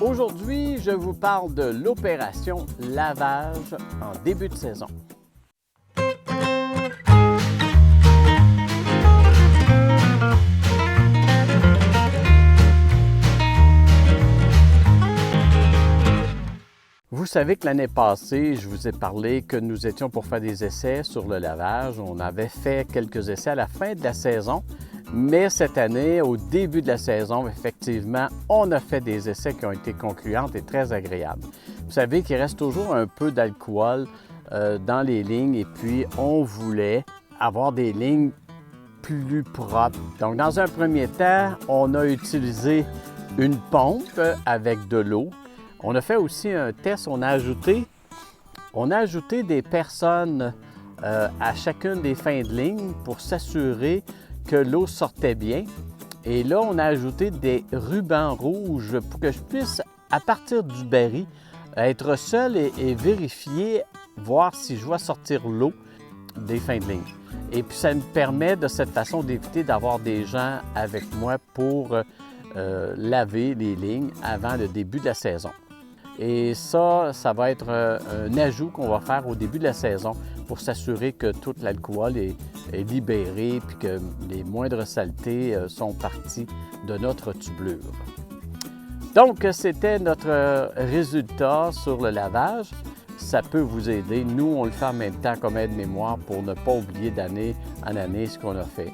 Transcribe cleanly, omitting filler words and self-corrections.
Aujourd'hui, je vous parle de l'opération lavage en début de saison. Vous savez que l'année passée, je vous ai parlé que nous étions pour faire des essais sur le lavage. On avait fait quelques essais à la fin de la saison, mais cette année, au début de la saison, effectivement, on a fait des essais qui ont été concluants et très agréables. Vous savez qu'il reste toujours un peu d'alcool dans les lignes et puis on voulait avoir des lignes plus propres. Donc, dans un premier temps, on a utilisé une pompe avec de l'eau. On a fait aussi un test, on a ajouté des personnes à chacune des fins de ligne pour s'assurer que l'eau sortait bien. Et là, on a ajouté des rubans rouges pour que je puisse, à partir du baril, être seul et vérifier, voir si je vois sortir l'eau des fins de ligne. Et puis, ça me permet de cette façon d'éviter d'avoir des gens avec moi pour laver les lignes avant le début de la saison. Et ça va être un ajout qu'on va faire au début de la saison pour s'assurer que tout l'alcool est libéré et que les moindres saletés sont parties de notre tubulure. Donc, c'était notre résultat sur le lavage. Ça peut vous aider. Nous, on le fait en même temps comme aide-mémoire pour ne pas oublier d'année en année ce qu'on a fait.